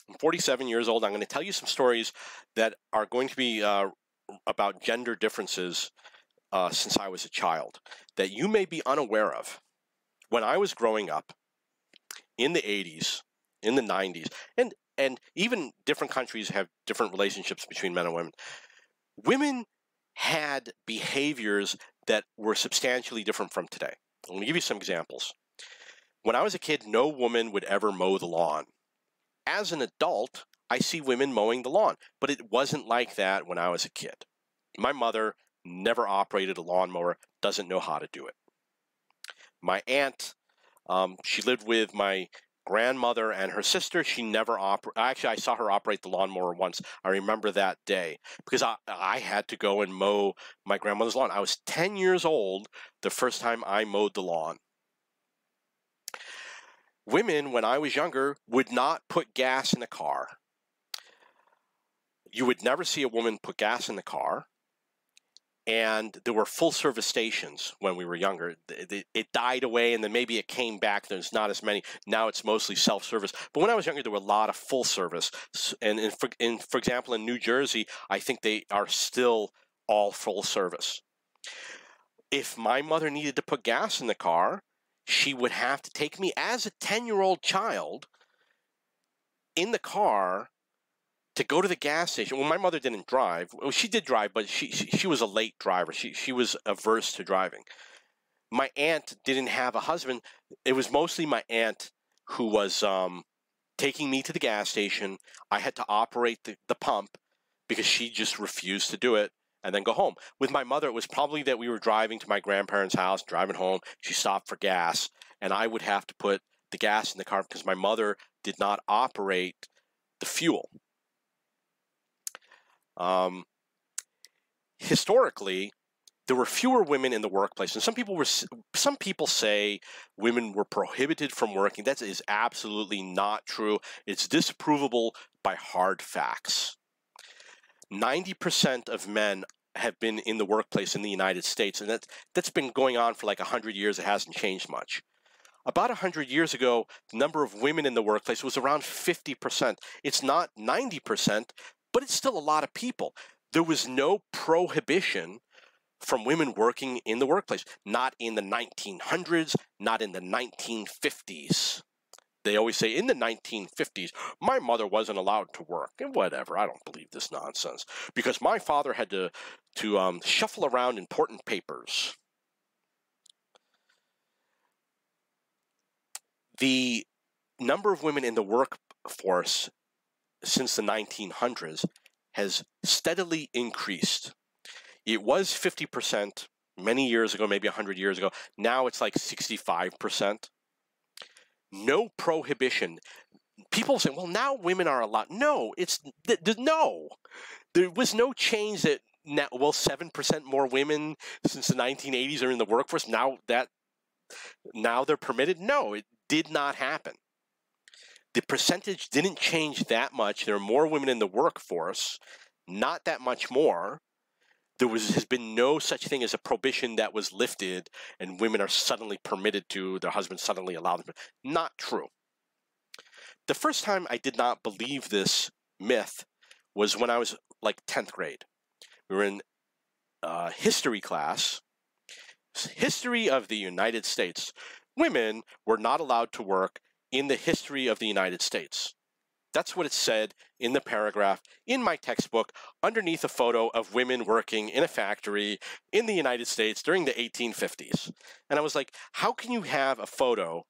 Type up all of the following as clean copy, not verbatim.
I'm 47 years old. I'm going to tell you some stories that are going to be about gender differences since I was a child that you may be unaware of. When I was growing up in the 80s, in the 90s, and even different countries have different relationships between men and women, women had behaviors that were substantially different from today. Let me give you some examples. When I was a kid, no woman would ever mow the lawn. As an adult, I see women mowing the lawn, but it wasn't like that when I was a kid. My mother never operated a lawnmower, doesn't know how to do it. My aunt, she lived with my grandmother and her sister. She never actually, I saw her operate the lawnmower once. I remember that day because I had to go and mow my grandmother's lawn. I was 10 years old the first time I mowed the lawn. Women, when I was younger, would not put gas in the car. You would never see a woman put gas in the car. And there were full-service stations when we were younger. It died away, and then maybe it came back. There's not as many. Now it's mostly self-service. But when I was younger, there were a lot of full-service. And for example, in New Jersey, I think they are still all full-service. If my mother needed to put gas in the car, she would have to take me as a 10-year-old child in the car to go to the gas station. Well, my mother didn't drive. Well, she did drive, but she was a late driver. She was averse to driving. My aunt didn't have a husband. It was mostly my aunt who was taking me to the gas station. I had to operate the pump because she just refused to do it and then go home. With my mother, it was probably that we were driving to my grandparents' house, driving home. She stopped for gas, and I would have to put the gas in the car because my mother did not operate the fuel. Historically, there were fewer women in the workplace, and some people say women were prohibited from working. That is absolutely not true. It's disprovable by hard facts. 90% of men have been in the workplace in the United States, and that's been going on for like 100 years. It hasn't changed much. About 100 years ago, the number of women in the workplace was around 50%. It's not 90%, but it's still a lot of people. There was no prohibition from women working in the workplace. Not in the 1900s, not in the 1950s. They always say in the 1950s, my mother wasn't allowed to work. And whatever, I don't believe this nonsense. Because my father had to shuffle around important papers. The number of women in the workforce since the 1900s has steadily increased. It was 50% many years ago, maybe 100 years ago. Now it's like 65%. No prohibition. People say, well, now women are allowed. No, no. There was no change that, now, well, 7% more women since the 1980s are in the workforce. Now they're permitted. No, it did not happen. The percentage didn't change that much. There are more women in the workforce, not that much more. Has been no such thing as a prohibition that was lifted and women are suddenly permitted to, their husbands suddenly allow them. Not true. The first time I did not believe this myth was when I was like 10th grade. We were in history class, history of the United States. Women were not allowed to work in the history of the United States. That's what it said in the paragraph in my textbook underneath a photo of women working in a factory in the United States during the 1850s. And I was like, how can you have a photo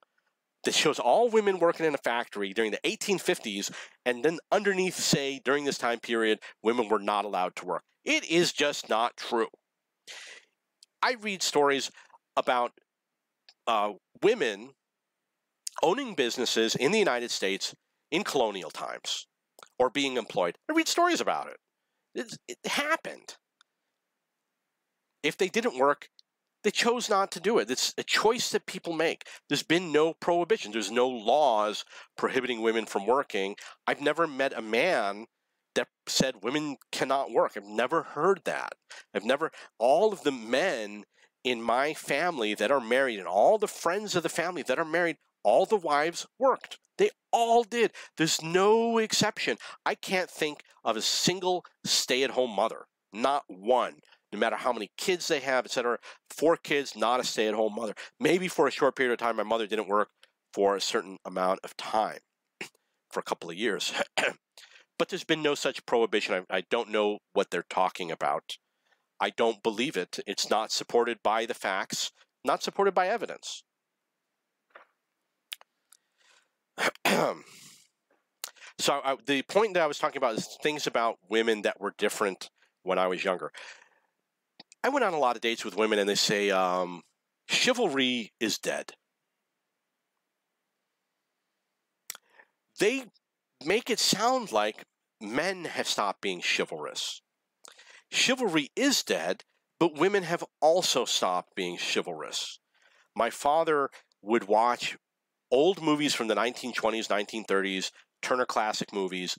that shows all women working in a factory during the 1850s and then underneath say during this time period women were not allowed to work? It is just not true. I read stories about women owning businesses in the United States in colonial times, or being employed. I read stories about it. It happened. If they didn't work, they chose not to do it. It's a choice that people make. There's been no prohibition. There's no laws prohibiting women from working. I've never met a man that said women cannot work. I've never heard that. All of the men in my family that are married and all the friends of the family that are married, all the wives worked. They all did. There's no exception. I can't think of a single stay-at-home mother, not one. No matter how many kids they have, etc. 4 kids, not a stay-at-home mother. Maybe for a short period of time, my mother didn't work for a certain amount of time, for a couple of years. But there's been no such prohibition. I don't know what they're talking about. I don't believe it. It's not supported by the facts, not supported by evidence. So the point that I was talking about is things about women that were different when I was younger. I went on a lot of dates with women and they say, chivalry is dead. They make it sound like men have stopped being chivalrous. Chivalry is dead, but women have also stopped being chivalrous. My father would watch old movies from the 1920s, 1930s, Turner Classic movies.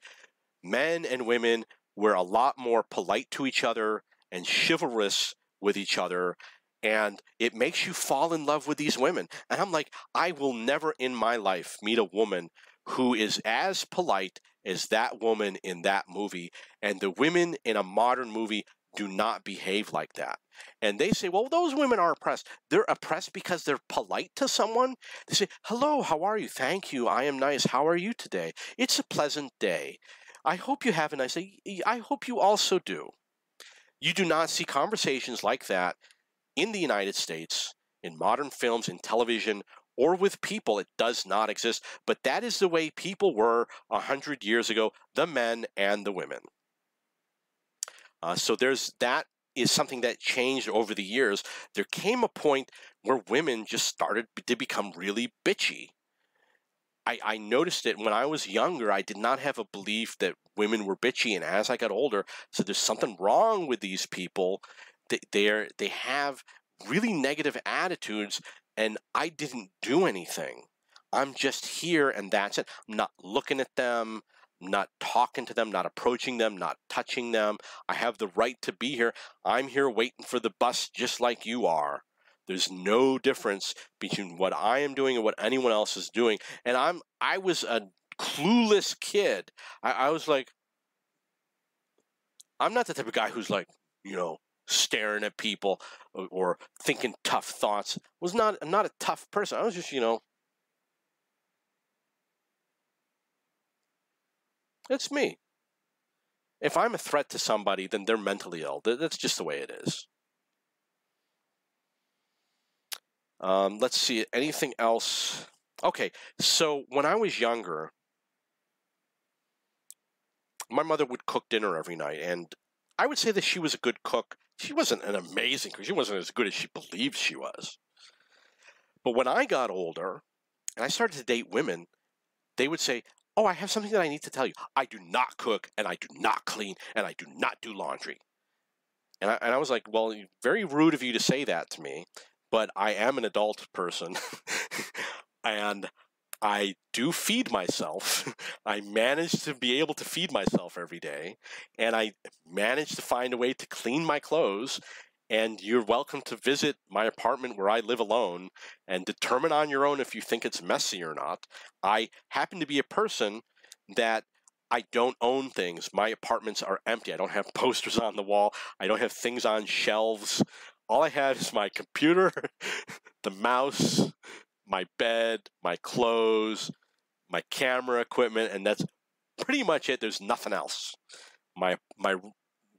Men and women were a lot more polite to each other and chivalrous with each other, and it makes you fall in love with these women. And I'm like, I will never in my life meet a woman who is as polite as that woman in that movie, and the women in a modern movie do not behave like that. And they say, well, those women are oppressed. They're oppressed because they're polite to someone. They say, hello, how are you? Thank you, I am nice. How are you today? It's a pleasant day. I hope you have a nice day. I hope you also do. You do not see conversations like that in the United States, in modern films, in television, or with people. It does not exist. But that is the way people were 100 years ago, the men and the women. So that is something that changed over the years. There came a point where women just started to become really bitchy. I noticed it when I was younger. I did not have a belief that women were bitchy, and as I got older, so there's something wrong with these people. They have really negative attitudes, and I didn't do anything. I'm just here, and that's it. I'm not looking at them, not talking to them, not approaching them, not touching them. I have the right to be here. I'm here waiting for the bus just like you are. There's no difference between what I am doing and what anyone else is doing. And I was a clueless kid. I was like, I'm not the type of guy who's like, staring at people or thinking tough thoughts. I'm not a tough person. I was just, it's me. If I'm a threat to somebody, then they're mentally ill. That's just the way it is. Let's see, anything else? Okay, so when I was younger, my mother would cook dinner every night, and I would say that she was a good cook. She wasn't an amazing cook. She wasn't as good as she believed she was. But when I got older, and I started to date women, they would say, oh, I have something that I need to tell you. I do not cook, and I do not clean, and I do not do laundry. And I was like, well, very rude of you to say that to me, but I am an adult person, and I do feed myself. I manage to be able to feed myself every day, and I manage to find a way to clean my clothes, and you're welcome to visit my apartment where I live alone and determine on your own if you think it's messy or not. I happen to be a person that I don't own things. My apartments are empty. I don't have posters on the wall. I don't have things on shelves. All I have is my computer, the mouse, my bed, my clothes, my camera equipment, and that's pretty much it. There's nothing else. My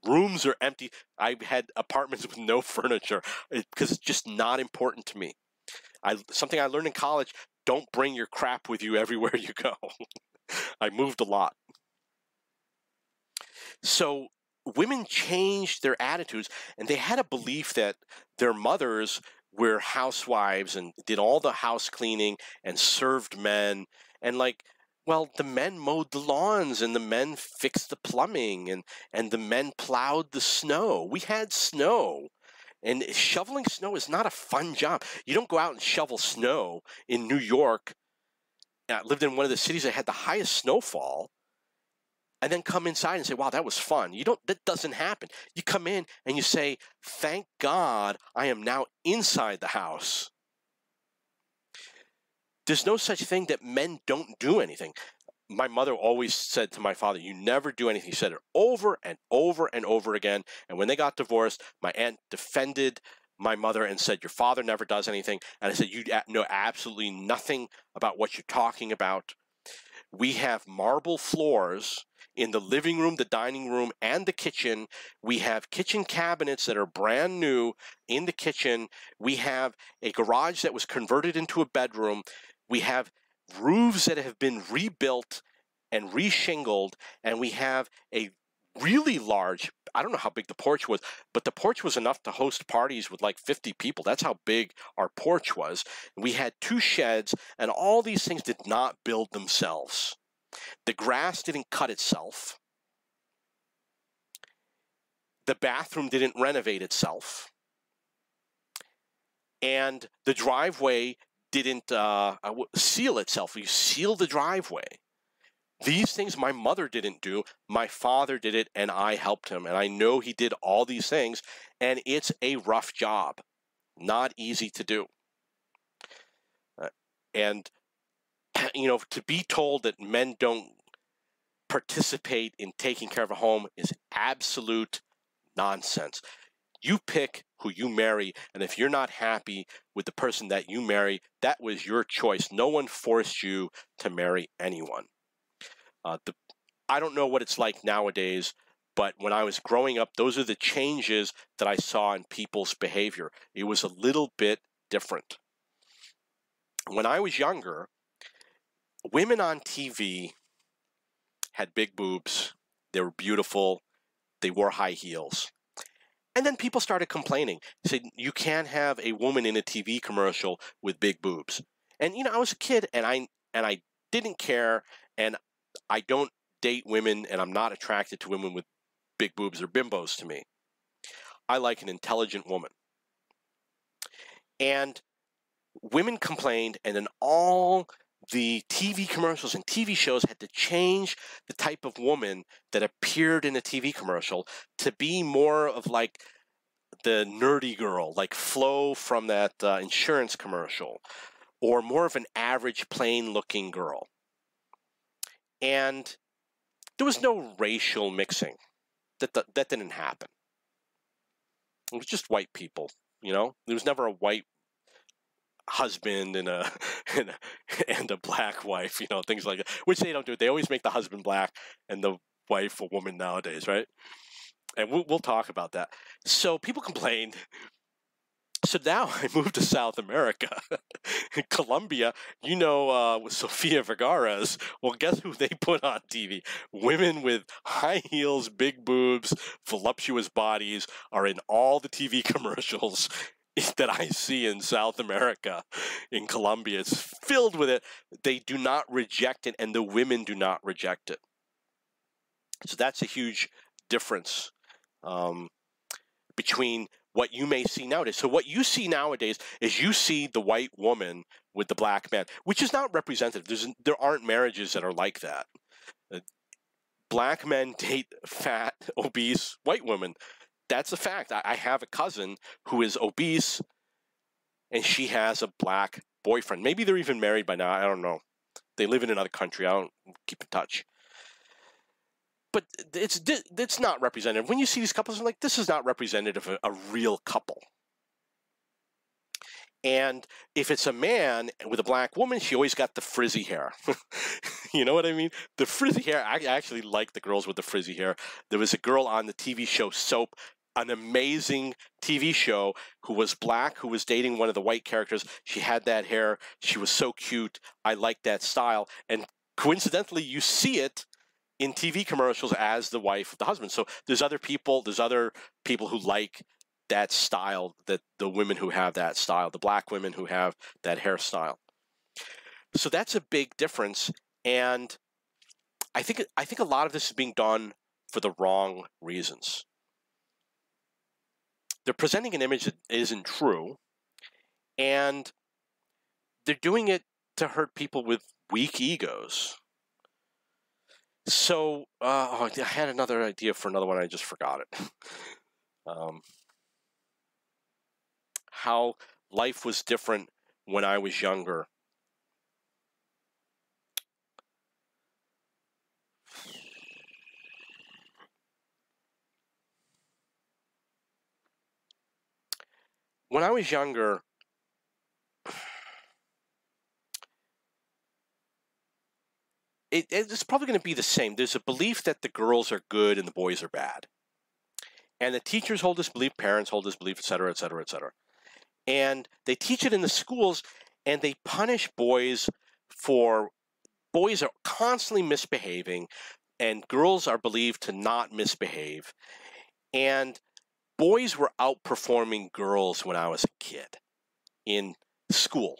rooms are empty. I've had apartments with no furniture because it's just not important to me. Something I learned in college, don't bring your crap with you everywhere you go. I moved a lot. So women changed their attitudes, and they had a belief that their mothers were housewives and did all the house cleaning and served men. And well, the men mowed the lawns and the men fixed the plumbing and the men plowed the snow. We had snow. And shoveling snow is not a fun job. You don't go out and shovel snow in New York. I lived in one of the cities that had the highest snowfall, and then come inside and say, wow, that was fun. That doesn't happen. You come in and you say, thank God I am now inside the house. There's no such thing that men don't do anything. My mother always said to my father, you never do anything. He said it over and over and over again. And when they got divorced, my aunt defended my mother and said, your father never does anything. And I said, you know absolutely nothing about what you're talking about. We have marble floors in the living room, the dining room, and the kitchen. We have kitchen cabinets that are brand new in the kitchen. We have a garage that was converted into a bedroom. We have roofs that have been rebuilt and reshingled, and we have a really large, I don't know how big the porch was, but the porch was enough to host parties with like 50 people. That's how big our porch was. We had 2 sheds, and all these things did not build themselves. The grass didn't cut itself. The bathroom didn't renovate itself. And the driveway didn't seal itself. You seal the driveway. These things my mother didn't do. My father did it, and I helped him. And I know he did all these things, and it's a rough job. Not easy to do. And, you know, to be told that men don't participate in taking care of a home is absolute nonsense. You pick who you marry, and if you're not happy with the person that you marry, that was your choice. No one forced you to marry anyone. I don't know what it's like nowadays, but when I was growing up, those are the changes that I saw in people's behavior. It was a little bit different. When I was younger, women on TV had big boobs. They were beautiful. They wore high heels. And then people started complaining. They said, you can't have a woman in a TV commercial with big boobs. And, you know, I was a kid, and I didn't care, and I don't date women, and I'm not attracted to women with big boobs or bimbos to me. I like an intelligent woman. And women complained, and then all the TV commercials and TV shows had to change the type of woman that appeared in a TV commercial to be more of like the nerdy girl, like Flo from that insurance commercial, or more of an average, plain-looking girl. And there was no racial mixing. That didn't happen. It was just white people, you know? There was never a white husband and a black wife, you know, things like that, which they don't do. They always make the husband black and the wife a woman nowadays, right? And we'll talk about that. So people complained. So now I moved to South America, in Colombia, you know, with Sofia Vergara's. Well, guess who they put on TV? Women with high heels, big boobs, voluptuous bodies are in all the TV commercials that I see in South America, in Colombia. It's filled with it. They do not reject it, and the women do not reject it. So that's a huge difference between what you may see nowadays. So what you see nowadays is you see the white woman with the black man, which is not representative. There aren't marriages that are like that. Black men date fat, obese white women. That's a fact. I have a cousin who is obese, and she has a black boyfriend. Maybe they're even married by now. I don't know. They live in another country. I don't keep in touch. But it's not representative. When you see these couples, I'm like, this is not representative of a real couple. And if it's a man with a black woman, she always got the frizzy hair. You know what I mean? The frizzy hair. I actually like the girls with the frizzy hair. There was a girl on the TV show Soap, an amazing TV show, who was black, who was dating one of the white characters. She had that hair. She was so cute. I liked that style. And coincidentally, you see it in TV commercials as the wife of the husband. So there's other people who like that style, that the women who have that style, the black women who have that hairstyle. So that's a big difference. And I think a lot of this is being done for the wrong reasons. They're presenting an image that isn't true, and they're doing it to hurt people with weak egos. So, I had another idea for another one. I just forgot it. How life was different when I was younger. when I was younger, it's probably going to be the same. There's a belief that the girls are good and the boys are bad. And the teachers hold this belief, parents hold this belief, et cetera, et cetera, et cetera. And they teach it in the schools, and they punish boys for, boys are constantly misbehaving, and girls are believed to not misbehave. And boys were outperforming girls when I was a kid in school.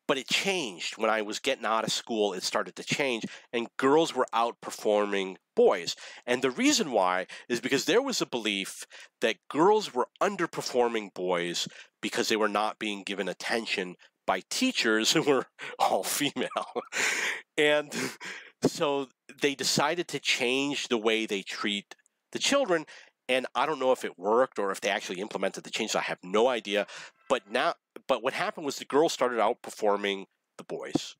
But it changed when I was getting out of school. It started to change, and girls were outperforming boys. And the reason why is because there was a belief that girls were underperforming boys because they were not being given attention by teachers who were all female. And so they decided to change the way they treat the children. And I don't know if it worked or if they actually implemented the change. I have no idea. But what happened was the girls started outperforming the boys.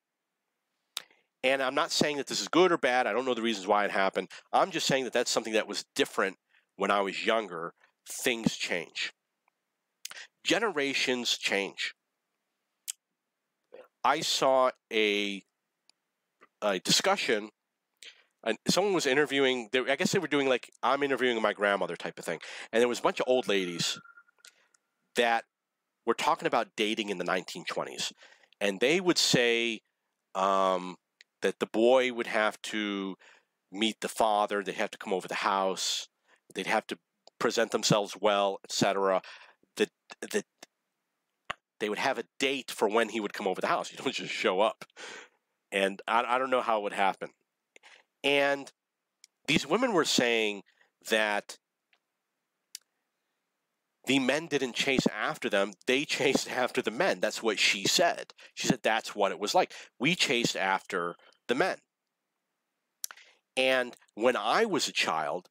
And I'm not saying that this is good or bad. I don't know the reasons why it happened. I'm just saying that that's something that was different when I was younger. Things change. Generations change. I saw a discussion. Someone was interviewing, I guess they were doing like, I'm interviewing my grandmother type of thing. And there was a bunch of old ladies that were talking about dating in the 1920s. And they would say that the boy would have to meet the father, they'd have to come over the house, they'd have to present themselves well, etc. That they would have a date for when he would come over the house. You don't just show up. And I don't know how it would happen. And these women were saying that the men didn't chase after them. They chased after the men. That's what she said. She said that's what it was like. We chased after the men. And when I was a child,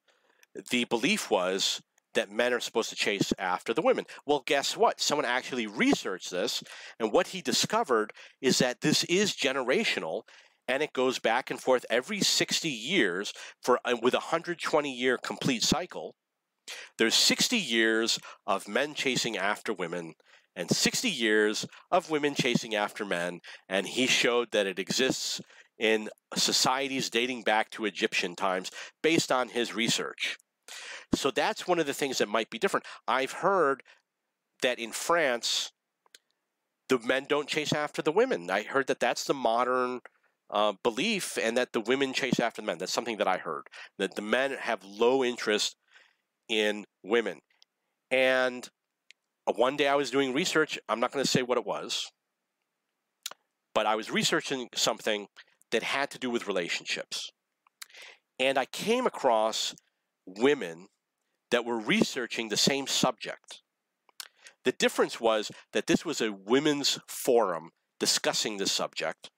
the belief was that men are supposed to chase after the women. Well, guess what? Someone actually researched this, and what he discovered is that this is generational, and it goes back and forth every 60 years with a 120-year complete cycle. There's 60 years of men chasing after women and 60 years of women chasing after men, and he showed that it exists in societies dating back to Egyptian times based on his research. So that's one of the things that might be different. I've heard that in France, the men don't chase after the women. I heard that that's the modern belief, and that the women chase after the men. That's something that I heard, that the men have low interest in women. And one day I was doing research. I'm not going to say what it was, but I was researching something that had to do with relationships. And I came across women that were researching the same subject. The difference was that this was a women's forum discussing this subject,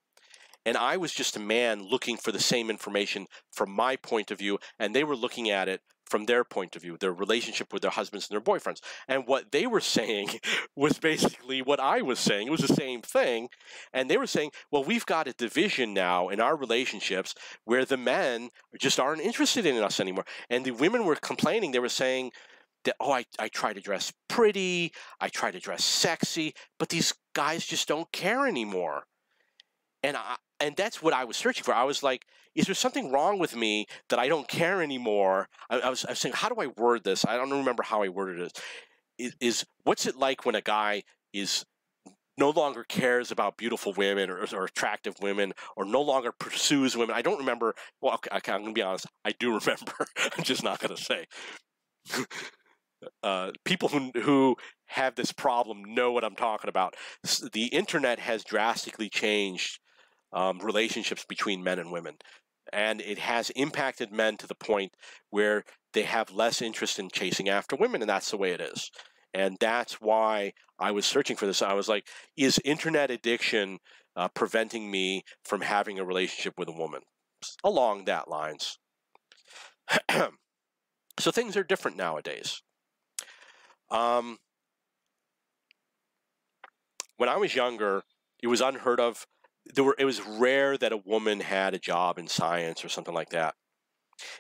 and I was just a man looking for the same information from my point of view, and they were looking at it from their point of view, their relationship with their husbands and their boyfriends. And what they were saying was basically what I was saying. It was the same thing. And they were saying, well, we've got a division now in our relationships where the men just aren't interested in us anymore. And the women were complaining. They were saying that, oh, I try to dress pretty, I try to dress sexy, but these guys just don't care anymore. And that's what I was searching for. I was like, is there something wrong with me that I don't care anymore? I was saying, how do I word this? I don't remember how I worded it. What's it like when a guy is no longer cares about beautiful women or attractive women, or no longer pursues women? I don't remember. Well, okay, I'm going to be honest. I do remember. I'm just not going to say. People who have this problem know what I'm talking about. The internet has drastically changed relationships between men and women. And it has impacted men to the point where they have less interest in chasing after women, and that's the way it is. And that's why I was searching for this. I was like, is internet addiction preventing me from having a relationship with a woman? Along that lines. So things are different nowadays. When I was younger, it was unheard of. It was rare that a woman had a job in science or something like that.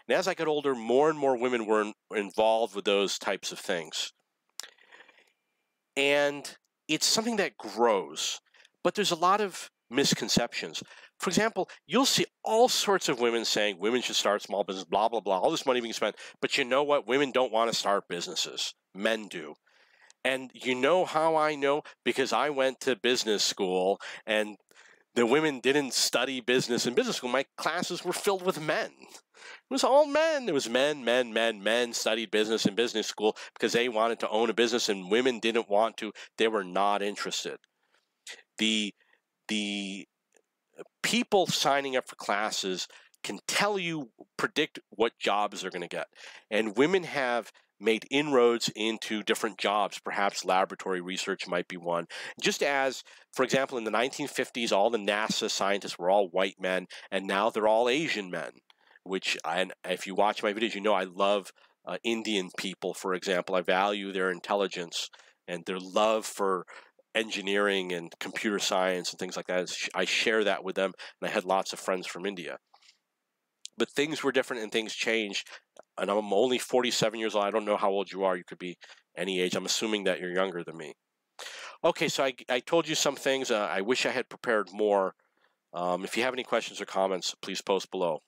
And as I got older, more and more women were involved with those types of things. And it's something that grows, but there's a lot of misconceptions. For example, you'll see all sorts of women saying women should start small business, blah, blah, blah, all this money being spent. But you know what? Women don't want to start businesses. Men do. And you know how I know? Because I went to business school and the women didn't study business in business school. My classes were filled with men. It was all men. It was men studied business in business school because they wanted to own a business, and women didn't want to. They were not interested. The people signing up for classes can tell you, predict what jobs they're going to get. And women have made inroads into different jobs. Perhaps laboratory research might be one. Just as, for example, in the 1950s, all the NASA scientists were all white men, and now they're all Asian men, which, and if you watch my videos, you know I love Indian people, for example. I value their intelligence and their love for engineering and computer science and things like that. I share that with them, and I had lots of friends from India. But things were different and things changed, and I'm only 47 years old. I don't know how old you are. You could be any age. I'm assuming that you're younger than me. Okay, so I told you some things. I wish I had prepared more. If you have any questions or comments, please post below.